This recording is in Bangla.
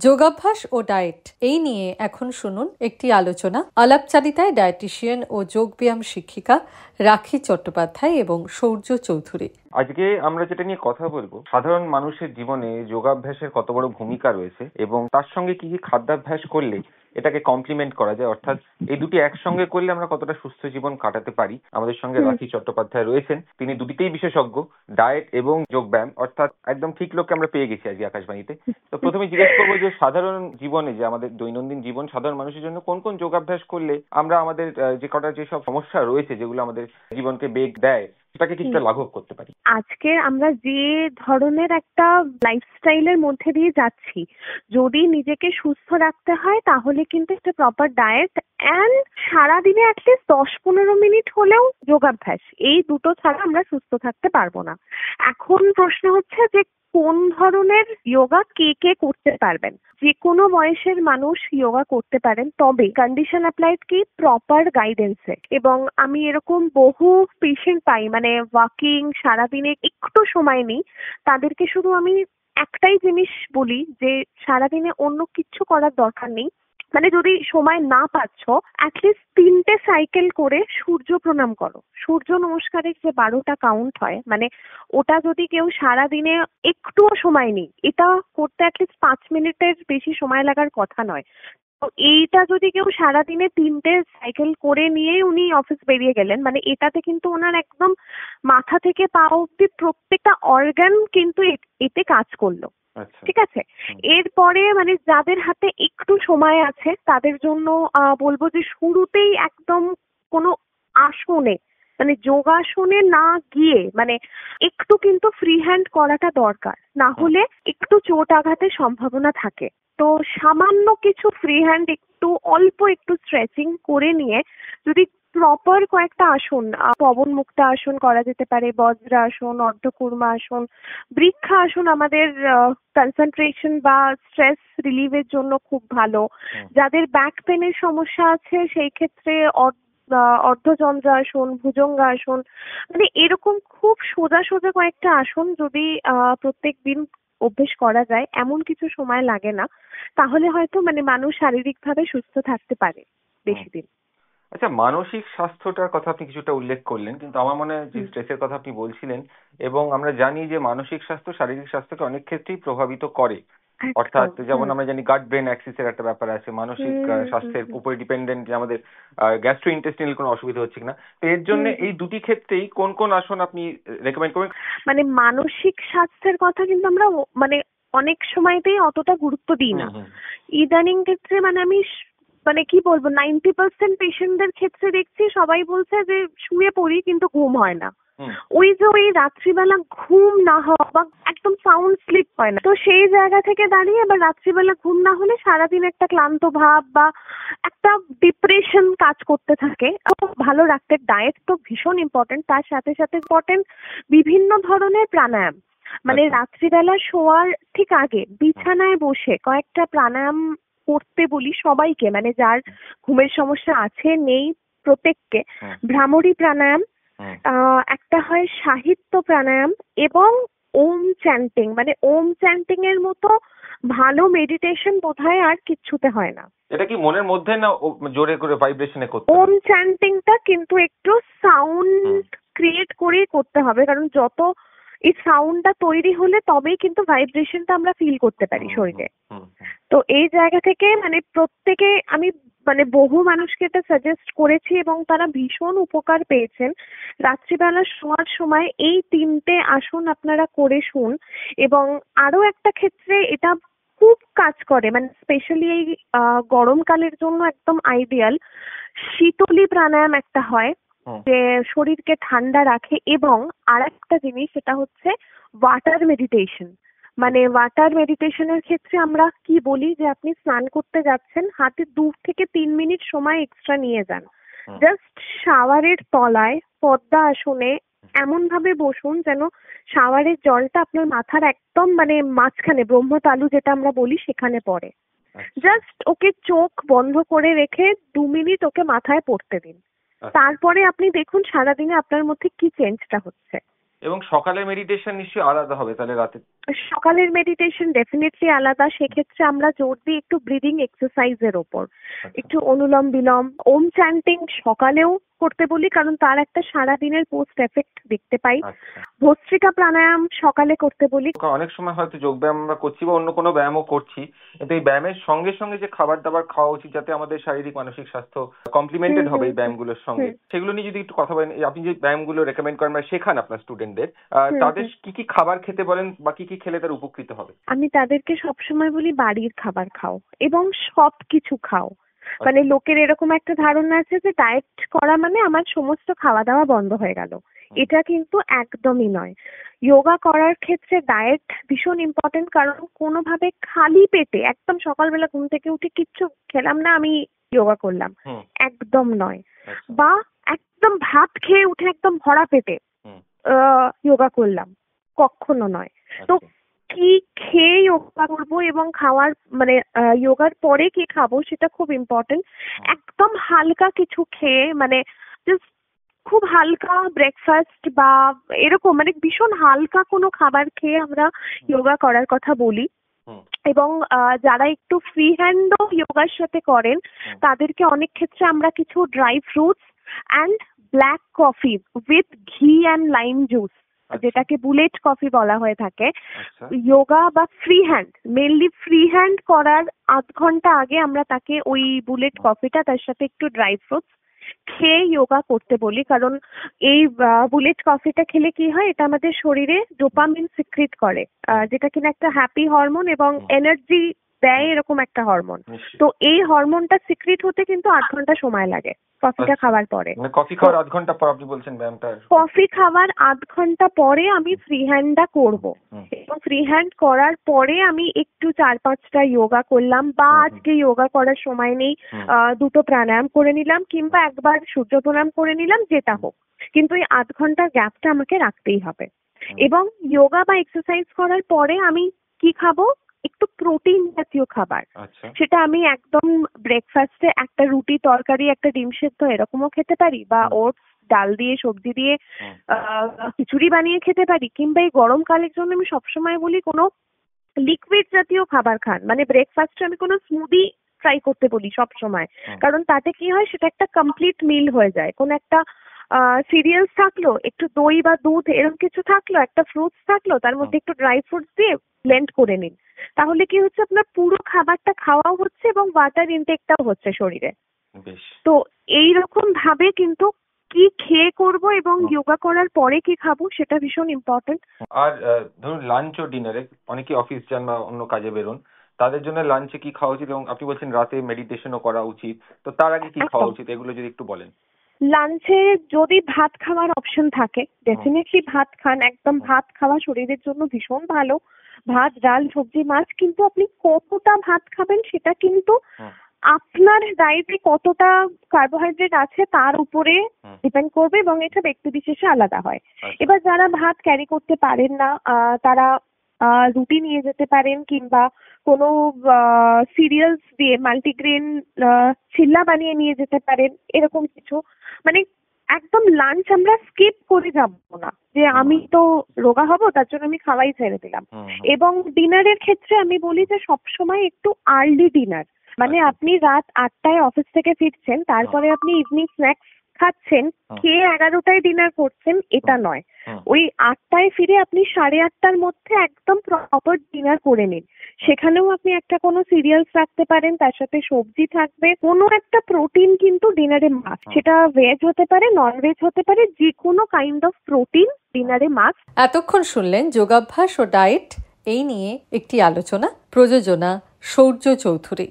যোগাভ্যাস ও ডায়েট এই নিয়ে এখন শুনুন একটি আলোচনা। আলাপচারিতায় ডায়েটিশিয়ান ও যোগব্যায়াম শিক্ষিকা রাখি চট্টোপাধ্যায় এবং সৌর্য চৌধুরী। আজকে আমরা যেটা নিয়ে কথা বলবো, সাধারণ মানুষের জীবনে যোগাভ্যাসের কত বড় ভূমিকা রয়েছে এবং তার সঙ্গে কি কি খাদ্যাভ্যাস করলে এটাকে কমপ্লিমেন্ট করা যায়, অর্থাৎ এই দুটি একসঙ্গে করলে আমরা কতটা সুস্থ জীবন কাটাতে পারি। আমাদের সঙ্গে রাখি চট্টোপাধ্যায় রয়েছেন, তিনি দুটিতেই বিশেষজ্ঞ, ডায়েট এবং যোগব্যায়াম, অর্থাৎ একদম ঠিক লোককে আমরা পেয়ে গেছি আজকে আকাশবাণীতে। তো প্রথমে জিজ্ঞেস করবো যে সাধারণ জীবনে, যে আমাদের দৈনন্দিন জীবন, সাধারণ মানুষের জন্য কোন কোন যোগাভ্যাস করলে আমরা আমাদের যে কটা যেসব সমস্যা রয়েছে যেগুলো আমাদের জীবনকে বেগ দেয় সেটাকে কিছুটা লাঘব করতে পারি। আজকে আমরা যে ধরনের একটা লাইফস্টাইলের মধ্যে দিয়ে যাচ্ছি, যদি নিজেকে সুস্থ রাখতে হয় তাহলে কিন্তু একটা প্রপার ডায়েট অ্যান্ড সারাদিনে অ্যাটলিস্ট 10-15 মিনিট হলেও যোগাভ্যাস, এই দুটো ছাড়া আমরা সুস্থ থাকতে পারবো না। এখন প্রশ্ন হচ্ছে যে কোন ধরনের যোগা কে কে করতে পারবেন। যে কোনো বয়সের মানুষ যোগা করতে পারেন, তবে কন্ডিশন অ্যাপ্লাইড কি প্রপার গাইডেন্সে। এবং আমি এরকম বহু পেশেন্ট পাই, মানে ওয়াকিং, সারাদিনে একটু সময় নেই, তাদেরকে শুধু আমি একটাই জিনিস বলি যে সারাদিনে অন্য কিচ্ছু করার দরকার নেই। মানে যদি সময় না পাচ্ছ, অ্যাটলিস্ট 3টে সাইকেল করে সূর্য প্রণাম করো। সূর্য নমস্কারের যে 12টা কাউন্ট হয়, মানে ওটা যদি কেউ সারাদিনে একটুও সময় নেই, এটা করতে অ্যাটলিস্ট 5 মিনিটের বেশি সময় লাগার কথা নয়। তো এইটা যদি কেউ সারাদিনে 3টে সাইকেল করে নিয়েই উনি অফিস বেরিয়ে গেলেন, মানে এটাতে কিন্তু ওনার একদম মাথা থেকে পা অব্দি প্রত্যেকটা অর্গান কিন্তু এতে কাজ করলো। ঠিক আছে। এরপরে মানে যাদের হাতে একটু সময় আছে তাদের জন্য বলবো যে শুরুতেই একদম কোনো আসনে, মানে যোগাসনে না গিয়ে, মানে একটু কিন্তু ফ্রি হ্যান্ড করাটা দরকার, না হলে একটু চোট আঘাতের সম্ভাবনা থাকে। তো সামান্য কিছু ফ্রি হ্যান্ড, একটু অল্প একটু স্ট্রেচিং করে নিয়ে যদি প্রপার কয়েকটা আসন, পবন মুক্তা আসন করা যেতে পারে, বজ্রাসন, অর্ধকুর্মা আসন, বৃক্ষা আসন আমাদের কনসেন্ট্রেশন বা স্ট্রেস রিলিভের জন্য খুব ভালো। যাদের ব্যাক পেনের সমস্যা আছে সেই ক্ষেত্রে অর্ধচন্দ্রাসন, ভুজঙ্গাসন, মানে এরকম খুব সোজা সোজা কয়েকটা আসন যদি প্রত্যেক দিন অভ্যেস করা যায়, এমন কিছু সময় লাগে না, তাহলে হয়তো মানে মানুষ শারীরিকভাবে সুস্থ থাকতে পারে বেশি দিন। আচ্ছা, মানসিক স্বাস্থ্যটার কথা আপনি কিছুটা উল্লেখ করলেন, কিন্তু আমার মনে হয় যে স্ট্রেসের কথা আপনি বলছিলেন, এবং আমরা জানি যে মানসিক স্বাস্থ্য শারীরিক স্বাস্থ্যকে অনেক ক্ষেত্রেই প্রভাবিত করে। অর্থাৎ যেমন আমরা জানি গাট ব্রেন অ্যাক্সিসের একটা ব্যাপার আছে, মানসিক স্বাস্থ্যের উপরে ডিপেন্ডেন্ট যে আমাদের গ্যাস্ট্রো ইন্টেস্টিনাল কোনো অসুবিধা হচ্ছে কিনা। তো এর জন্য এই দুটি ক্ষেত্রেই কোন কোন আসন আপনি রেকমেন্ড করবেন? মানে মানসিক স্বাস্থ্যের কথা কিন্তু আমরা মানে অনেক সময়তেই অতটা গুরুত্ব দিই না। ইদানিং ক্ষেত্রে মানে আমি মানে কি বলবো, 90% পেশেন্টদের ক্ষেত্রে দেখছি সবাই বলছে যে শুয়ে পড়ি কিন্তু ঘুম হয় না। ওই রাত্রিবেলা ঘুম না হওয়া বা একদম সাউন্ড স্লিপ হয় না। তো সেই জায়গা থেকে দাঁড়িয়ে এবার রাত্রিবেলা ঘুম না হলে সারাদিন একটা ক্লান্ত ভাব বা একটা ডিপ্রেশন কাজ করতে থাকে। ভালো রাখতে ডায়েট তো ভীষণ ইম্পর্টেন্ট, তার সাথে সাথে ইম্পর্টেন্ট বিভিন্ন ধরনের প্রাণায়াম। মানে রাত্রিবেলা শোয়ার ঠিক আগে বিছানায় বসে কয়েকটা প্রাণায়াম করতে বলি সবাইকে, মানে যার ঘুমের সমস্যা আছে নেই প্রত্যেককে। ভ্রামরী প্রাণায়াম, একটা হয় সাহিত্য প্রাণায়াম, এবং ওম চ্যান্টিং। মানে ওম চ্যান্টিং এর মতো ভালো মেডিটেশন বোধহয় আর কিচ্ছুতে হয় না। এটা কি মনের মধ্যে না জোরে করে ভাইব্রেশনে করতে? ওম চ্যান্টিংটা কিন্তু একটু সাউন্ড ক্রিয়েট করেই করতে হবে, কারণ যত এই সাউন্ডটা তৈরি হলে তবেই কিন্তু ভাইব্রেশনটা আমরা ফিল করতে পারি শরীরে। তো এই জায়গা থেকে মানে প্রত্যেকে, আমি মানে বহু মানুষকে এটা সাজেস্ট করেছি এবং তারা ভীষণ উপকার পেয়েছেন। রাত্রিবেলা শোয়ার সময় এই 3টে আসন আপনারা করে শুন। এবং আরো একটা ক্ষেত্রে এটা খুব কাজ করে, মানে স্পেশালি এই গরমকালের জন্য একদম আইডিয়াল। শীতলী প্রাণায়াম একটা হয় যে শরীরকে ঠান্ডা রাখে, এবং আর একটা জিনিস সেটা হচ্ছে ওয়াটার মেডিটেশন। মানে ওয়াটার মেডিটেশনের ক্ষেত্রে আমরা কি বলি যে আপনি স্নান করতে যাচ্ছেন, হাতে 2 থেকে 3 মিনিট সময় এক্সট্রা নিয়ে যান, জাস্ট শাওয়ারের তলায় পদ্মা আসনে এমন ভাবে বসুন যেন শাওয়ারের জলটা আপনার মাথার একদম মানে মাঝখানে ব্রহ্মতালু যেটা আমরা বলি সেখানে পড়ে। জাস্ট ওকে চোখ বন্ধ করে রেখে 2 মিনিট ওকে মাথায় পড়তে দিন। তারপরে আপনি দেখুন সারাদিনে আপনার মধ্যে কি চেঞ্জটা হচ্ছে। এবং সকালের মেডিটেশন নিশ্চয়ই আলাদা হবে তাহলে রাতে? সকালের মেডিটেশন ডেফিনেটলি আলাদা। সেক্ষেত্রে আমরা জোর দিই একটু ব্রিদিং এক্সারসাইজের ওপর, একটু অনুলোম বিলোম, ওম চ্যান্টিং সকালেও করতে বলি, কারণ তার একটা সারাদিনের পোস্ট এফেক্ট দেখতে পাই। ভস্ত্রিকা প্রাণায়াম সকালে করতে বলি। অনেক সময় হয়তো যোগ ব্যায়াম আমরা করছি বা অন্য কোনো ব্যায়ামও করছি, কিন্তু এই ব্যায়ামের সঙ্গে সঙ্গে যে খাবার দাবার খাওয়া উচিত যাতে আমাদের শারীরিক মানসিক স্বাস্থ্য কমপ্লিমেন্টেড হবে এই ব্যায়ামগুলোর সঙ্গে, সেগুলো নিয়ে যদি একটু কথা বলেন। আপনি যে ব্যায়ামগুলো রেকমেন্ড করেন বা শেখান আপনার স্টুডেন্টদের, তাদের কি কি খাবার খেতে বলেন বা কি কি খেলে তার উপকৃত হবে? আমি তাদেরকে সবসময় বলি বাড়ির খাবার খাও এবং সবকিছু খাও। মানে লোকের এরকম একটা ধারণা আছে যে ডায়েট করা মানে আমার সমস্ত খাওয়া দাওয়া বন্ধ হয়ে গেল। এটা কিন্তু একদমই নয়। যোগা করার ক্ষেত্রে ডায়েট ভীষণ ইম্পর্টেন্ট, কারণ কোনোভাবে খালি পেটে একদম সকালবেলা ঘুম থেকে উঠে কিচ্ছু খেলাম না আমি যোগা করলাম, একদম নয়। বা একদম ভাত খেয়ে উঠে একদম ভরা পেটে যোগা করলাম, কখনো নয়। তো কি খেয়ে যোগা করবো এবং খাওয়ার মানে যোগার পরে কি খাবো সেটা খুব ইম্পর্টেন্ট। একদম হালকা কিছু খেয়ে মানে জাস্ট খুব হালকা ব্রেকফাস্ট বা এরকম মানে ভীষণ হালকা কোনো খাবার খেয়ে আমরা যোগা করার কথা বলি। এবং যারা একটু ফ্রি হ্যান্ডও যোগার সাথে করেন তাদেরকে অনেক ক্ষেত্রে আমরা কিছু dry fruits and black coffee with ঘি অ্যান্ড লাইম জুস, যেটাকে বুলেট কফি বলা হয়ে থাকে, যোগা বা free hand, mainly free hand করার 8 ঘন্টা আগে আমরা তাকে ওই বুলেট কফিটা তার সাথে একটু ড্রাই ফ্রুটস খেয়ে যোগা করতে বলি। কারণ এই বুলেট কফিটা খেলে কি হয়, এটা আমাদের শরীরে ডোপামিন সিক্রিট করে, যেটা কিনা একটা হ্যাপি হরমোন এবং এনার্জি দেয় এরকম একটা হরমোন। তো এই হরমোনটা সিক্রিট হতে কিন্তু 8 ঘন্টা সময় লাগে কফিটা খাওয়ার পরে। কফি খাওয়ার 8 ঘন্টা পর আপনি বলছেন ব্যায়ামটা? কফি খাওয়ার 8 ঘন্টা পরে আমি ফ্রি হ্যান্ডটা করবো এবং ফ্রি হ্যান্ড করার পরে আমি একটু 4-5টা যোগা করলাম, বা আজকে যোগা করার সময় নেই 2টো প্রাণায়াম করে নিলাম কিংবা একবার সূর্য প্রণাম করে নিলাম, যেটা হোক, কিন্তু এই 8 ঘন্টার গ্যাপটা আমাকে রাখতেই হবে। এবং যোগা বা এক্সারসাইজ করার পরে আমি কি খাবো, একটু প্রোটিন জাতীয় খাবার। সেটা আমি একদম ব্রেকফাস্টে একটা রুটি তরকারি একটা ডিম সেদ্ধ এরকমও খেতে পারি, বা ওটস ডাল দিয়ে সবজি দিয়ে খিচুড়ি বানিয়ে খেতে পারি, কিংবা এই গরমকালের জন্য আমি সবসময় বলি কোনো লিকুইড জাতীয় খাবার খান। মানে ব্রেকফাস্টে আমি কোনো স্মুদি ট্রাই করতে বলি সব সময়, কারণ তাতে কি হয় সেটা একটা কমপ্লিট মিল হয়ে যায়। কোনো একটা সিরিয়ালস থাকলো, একটু দই বা দুধ এরকম কিছু থাকলো, একটা ফ্রুটস থাকলো, তার মধ্যে একটু ড্রাই ফ্রুটস দিয়ে ব্লেন্ড করে নিন। তাহলে কি হচ্ছে, আপনার পুরো খাবারটা খাওয়াও হচ্ছে এবং ওয়াটার ইনটেকটাও হচ্ছে শরীরে। তো এইরকম ভাবে কিন্তু কি খেয়ে করব এবং যোগা করার পরে কি খাবো সেটা ভীষণ ইম্পর্টেন্ট। আর ধরুন লাঞ্চ ও ডিনারে অনেকে অফিস যান বা অন্য কাজে বেরোন, তাদের জন্য লাঞ্চে কি খাওয়া উচিত, এবং আপনি বলছেন রাতে মেডিটেশনও করা উচিত, তো তার আগে কি খাওয়া উচিত, এগুলো যদি একটু বলেন। লাঞ্চে যদি ভাত খাওয়ার অপশন থাকে ডেফিনেটলি ভাত খান। একদম ভাত খাওয়া শরীরের জন্য ভীষণ ভালো, ভাত ডাল সবজি মাছ। কিন্তু আপনি কতটা ভাত খাবেন সেটা কিন্তু আপনার ডায়েটে কতটা কার্বোহাইড্রেট আছে তার উপরে ডিপেন্ড করবে এবং এটা ব্যক্তি বিশেষে আলাদা হয়। এবার যারা ভাত ক্যারি করতে পারেন না তারা রুটি নিয়ে যেতে পারেন, কিংবা কোনো সিরিয়ালস দিয়ে মাল্টিগ্রেন চিল্লা বানিয়ে নিয়ে যেতে পারেন, এরকম কিছু। মানে একদম লাঞ্চ আমরা স্কিপ করে যাব না যে আমি তো রোগা হব তার জন্য আমি খাওয়াই ছেড়ে দিলাম। এবং ডিনারের ক্ষেত্রে আমি বলি যে সবসময় একটু আর্লি ডিনার, মানে আপনি রাত 8টায় অফিস থেকে ফিরছেন, তারপরে আপনি ইভিনিং স্ন্যাক্স খাচ্ছেন, খেয়ে 11টায় ডিনার করছেন, এটা নয়। ওই 8টায় ফিরে আপনি 8:30টার মধ্যে একদম প্রপার ডিনার করে নিন। সেখানেও আপনি একটা কোনো সিরিয়ালস রাখতে পারেন, তার সাথে সবজি থাকবে, কোনো একটা প্রোটিন কিন্তু ডিনারে মাস্ট। সেটা ভেজ হতে পারে, নন ভেজ হতে পারে, যে কোনো কাইন্ড অফ প্রোটিন ডিনারে মাস্ট। এতক্ষণ শুনলেন যোগাভ্যাস ও ডায়েট এই নিয়ে একটি আলোচনা, প্রযোজনা সৌর্য চৌধুরী।